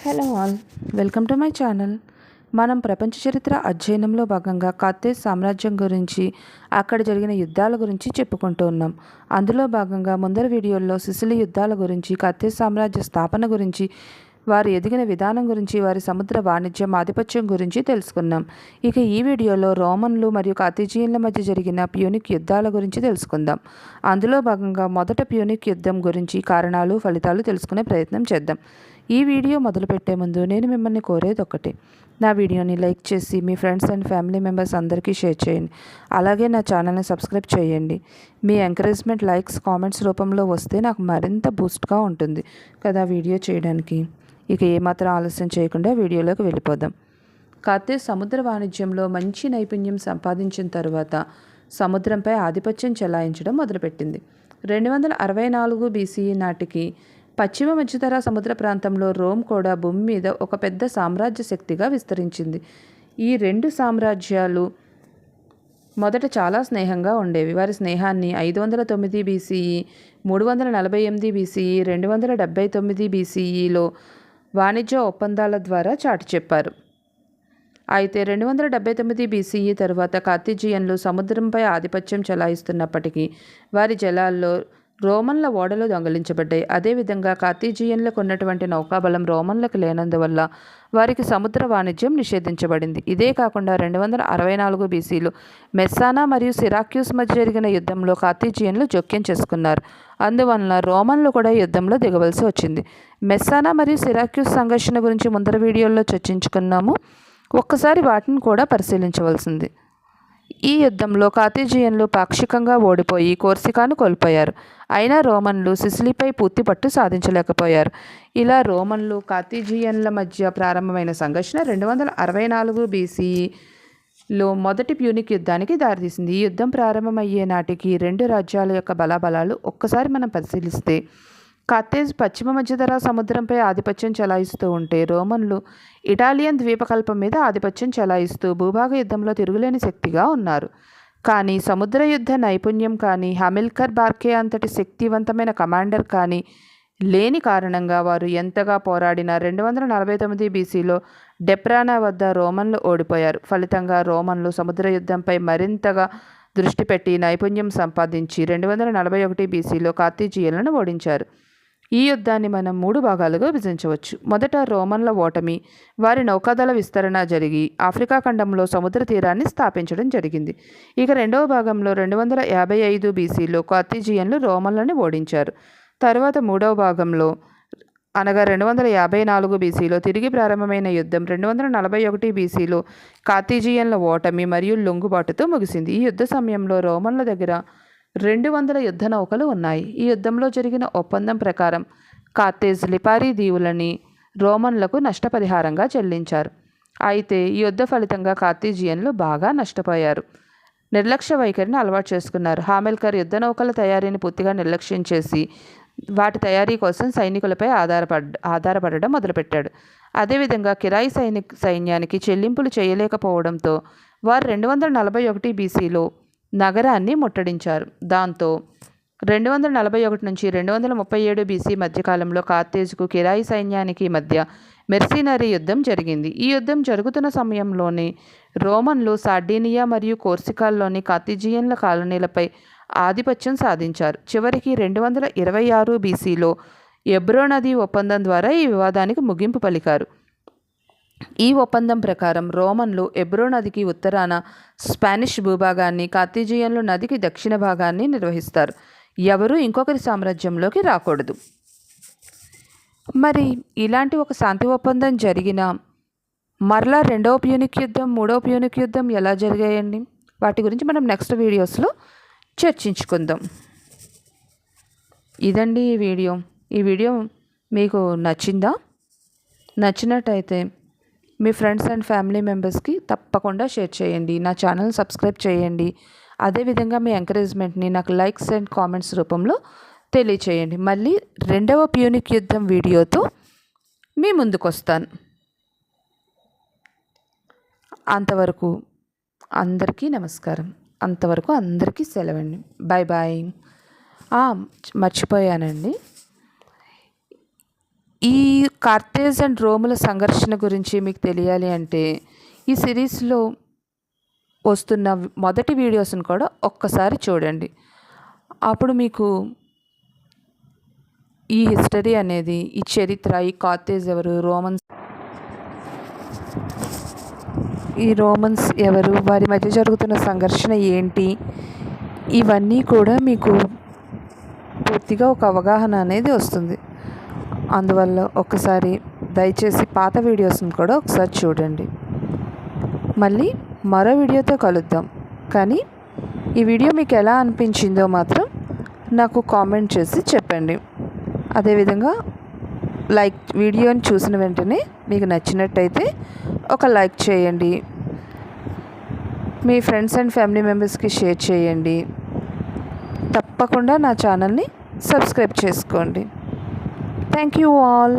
Hello all, welcome to my channel. మనం ప్రపంచ చరిత్ర అధ్యయనంలో భాగంగా కార్తేజ్ సామ్రాజ్యం గురించి, అక్కడ జరిగిన యుద్ధాల గురించి చెప్పుకుంటూ ఉన్నాం. అందులో భాగంగా ముందర వీడియోల్లో సిసిలీ యుద్ధాల గురించి, కార్తేజ్ సామ్రాజ్య స్థాపన గురించి, వారు ఎదిగిన విధానం గురించి, వారి సముద్ర వాణిజ్యం ఆధిపత్యం గురించి తెలుసుకున్నాం. ఇక ఈ వీడియోలో రోమన్లు మరియు కార్తేజియన్ల మధ్య జరిగిన ప్యూనిక్ యుద్ధాల గురించి తెలుసుకుందాం. అందులో భాగంగా మొదట ప్యూనిక్ యుద్ధం గురించి కారణాలు, ఫలితాలు తెలుసుకునే ప్రయత్నం చేద్దాం. ఈ వీడియో మొదలుపెట్టే ముందు నేను మిమ్మల్ని కోరేది ఒకటే, నా వీడియోని లైక్ చేసి మీ ఫ్రెండ్స్ అండ్ ఫ్యామిలీ మెంబర్స్ అందరికీ షేర్ చేయండి. అలాగే నా ఛానల్ని సబ్స్క్రైబ్ చేయండి. మీ ఎంకరేజ్మెంట్ లైక్స్, కామెంట్స్ రూపంలో వస్తే నాకు మరింత బూస్ట్గా ఉంటుంది కదా వీడియో చేయడానికి. ఇక ఏమాత్రం ఆలస్యం చేయకుండా వీడియోలోకి వెళ్ళిపోదాం. కార్తేజ్ సముద్ర వాణిజ్యంలో మంచి నైపుణ్యం సంపాదించిన తరువాత సముద్రంపై ఆధిపత్యం చెలాయించడం మొదలుపెట్టింది. 264 BCE నాటికి పశ్చిమ మధ్యధరా సముద్ర ప్రాంతంలో రోమ్ కూడా భూమి మీద ఒక పెద్ద సామ్రాజ్య శక్తిగా విస్తరించింది. ఈ రెండు సామ్రాజ్యాలు మొదట చాలా స్నేహంగా ఉండేవి. వారి స్నేహాన్ని 509 BCE, 348 BCE, 279 BCEలో వాణిజ్య ఒప్పందాల ద్వారా చాటి చెప్పారు. అయితే 279 BCE తరువాత కార్తేజియన్లు సముద్రంపై ఆధిపత్యం చెలాయిస్తున్నప్పటికీ వారి జలాల్లో రోమన్ల ఓడలు దొంగిలించబడ్డాయి. అదేవిధంగా కార్తేజియన్లకు ఉన్నటువంటి నౌకాబలం రోమన్లకు లేనందువల్ల వారికి సముద్ర వాణిజ్యం నిషేధించబడింది. ఇదే కాకుండా 264 BCలో మెస్సానా మరియు సిరాక్యూస్ మధ్య జరిగిన యుద్ధంలో కార్తేజియన్లు జోక్యం చేసుకున్నారు. అందువలన రోమన్లు కూడా యుద్ధంలో దిగవలసి వచ్చింది. మెస్సానా మరియు సిరాక్యూస్ సంఘర్షణ గురించి ముందర వీడియోలో చర్చించుకున్నాము. ఒక్కసారి వాటిని కూడా పరిశీలించవలసింది. ఈ యుద్ధంలో కార్తేజియన్లు పాక్షికంగా ఓడిపోయి కోర్సికాను కోల్పోయారు. అయినా రోమన్లు సిసిలీపై పూర్తి పట్టు సాధించలేకపోయారు. ఇలా రోమన్లు కార్తేజియన్ల మధ్య ప్రారంభమైన సంఘర్షణ 264 BCEలో మొదటి ప్యూనిక్ యుద్ధానికి దారితీసింది. ఈ యుద్ధం ప్రారంభమయ్యే నాటికి రెండు రాజ్యాల యొక్క బలాబలాలు ఒక్కసారి మనం పరిశీలిస్తే, కార్తేజ్ పశ్చిమ మధ్యధరా సముద్రంపై ఆధిపత్యం చెలాయిస్తూ ఉంటే, రోమన్లు ఇటాలియన్ ద్వీపకల్పం మీద ఆధిపత్యం చెలాయిస్తూ భూభాగ యుద్ధంలో తిరుగులేని శక్తిగా ఉన్నారు. కానీ సముద్ర యుద్ధ నైపుణ్యం కానీ, హామిల్కర్ బార్కే అంతటి శక్తివంతమైన కమాండర్ కానీ లేని కారణంగా వారు ఎంతగా పోరాడినా 249 BCలో డెప్రానా వద్ద రోమన్లు ఓడిపోయారు. ఫలితంగా రోమన్లు సముద్ర యుద్ధంపై మరింతగా దృష్టి పెట్టి నైపుణ్యం సంపాదించి 241 BCలో కార్తేజియన్లను ఓడించారు. ఈ యుద్ధాన్ని మనం 3 భాగాలుగా విభజించవచ్చు. మొదట రోమన్ల ఓటమి, వారి నౌకాదళ విస్తరణ జరిగి ఆఫ్రికా ఖండంలో సముద్ర తీరాన్ని స్థాపించడం జరిగింది. ఇక రెండవ భాగంలో 255 BCలో కార్తేజియన్లు రోమన్లను ఓడించారు. తరువాత మూడవ భాగంలో అనగా 254 BCలో తిరిగి ప్రారంభమైన యుద్ధం 241 BCలో కార్తేజియన్ల ఓటమి మరియు లొంగుబాటుతో ముగిసింది. ఈ యుద్ధ సమయంలో రోమన్ల దగ్గర 200 యుద్ధ నౌకలు ఉన్నాయి. ఈ యుద్ధంలో జరిగిన ఒప్పందం ప్రకారం కార్తేజ్ లిపారీ దీవులని రోమన్లకు నష్టపరిహారంగా చెల్లించారు. అయితే ఈ యుద్ధ ఫలితంగా కార్తేజియన్లు బాగా నష్టపోయారు. నిర్లక్ష్య వైఖరిని అలవాటు చేసుకున్నారు. హామిల్కర్ యుద్ధ నౌకల తయారీని పూర్తిగా నిర్లక్ష్యం చేసి వాటి తయారీ కోసం సైనికులపై ఆధారపడడం మొదలుపెట్టాడు. అదేవిధంగా కిరాయి సైన్యానికి చెల్లింపులు చేయలేకపోవడంతో వారు 241 BCలో నగరాన్ని ముట్టడించారు. దాంతో 241 నుంచి 237 BC మధ్యకాలంలో కార్తేజ్కు కిరాయి సైన్యానికి మధ్య మెర్సినరీ యుద్ధం జరిగింది. ఈ యుద్ధం జరుగుతున్న సమయంలోనే రోమన్లు సార్డీనియా మరియు కోర్సికాల్లోని కార్తేజియన్ల కాలనీలపై ఆధిపత్యం సాధించారు. చివరికి 226 BCలో ఎబ్రో నది ఒప్పందం ద్వారా ఈ వివాదానికి ముగింపు పలికారు. ఈ ఒప్పందం ప్రకారం రోమన్లు ఎబ్రో నదికి ఉత్తరాన స్పానిష్ భూభాగాన్ని, కార్తేజియన్లు నదికి దక్షిణ భాగాన్ని నిర్వహిస్తారు. ఎవరూ ఇంకొకరి సామ్రాజ్యంలోకి రాకూడదు. మరి ఇలాంటి ఒక శాంతి ఒప్పందం జరిగిన మరలా రెండవ ప్యూనిక్ యుద్ధం, మూడవ ప్యూనిక్ యుద్ధం ఎలా జరిగాయండి? వాటి గురించి మనం నెక్స్ట్ వీడియోస్లో చర్చించుకుందాం. ఇదండి ఈ వీడియో. ఈ వీడియో మీకు నచ్చిందా? నచ్చినట్టయితే మీ ఫ్రెండ్స్ అండ్ ఫ్యామిలీ మెంబర్స్కి తప్పకుండా షేర్ చేయండి. నా ఛానల్ సబ్స్క్రైబ్ చేయండి. అదేవిధంగా మీ ఎంకరేజ్మెంట్ని నాకు లైక్స్ అండ్ కామెంట్స్ రూపంలో తెలియచేయండి. మళ్ళీ రెండవ ప్యూనిక్ యుద్ధం వీడియోతో మీ ముందుకు వస్తాను. అంతవరకు అందరికీ నమస్కారం. అంతవరకు అందరికీ సెలవండి. Bye bye. మర్చిపోయానండి, ఈ కార్తేజ్ అండ్ రోముల సంఘర్షణ గురించి మీకు తెలియాలి అంటే ఈ సిరీస్లో వస్తున్న మొదటి వీడియోస్ని కూడా ఒక్కసారి చూడండి. అప్పుడు మీకు ఈ హిస్టరీ అనేది, ఈ చరిత్ర, ఈ కార్తేజ్ ఎవరు, రోమన్స్ ఎవరు, వారి మధ్య జరుగుతున్న సంఘర్షణ ఏంటి, ఇవన్నీ కూడా మీకు పూర్తిగా ఒక అవగాహన అనేది వస్తుంది. అందువల్ల ఒకసారి దయచేసి పాత వీడియోస్ని కూడా ఒకసారి చూడండి. మళ్ళీ మరో వీడియోతో కలుద్దాం. కానీ ఈ వీడియో మీకు ఎలా అనిపించిందో మాత్రం నాకు కామెంట్ చేసి చెప్పండి. అదేవిధంగా వీడియోని చూసిన వెంటనే మీకు నచ్చినట్టయితే ఒక లైక్ చేయండి. మీ ఫ్రెండ్స్ అండ్ ఫ్యామిలీ మెంబర్స్కి షేర్ చేయండి. తప్పకుండా నా ఛానల్ని సబ్స్క్రైబ్ చేసుకోండి. Thank you all.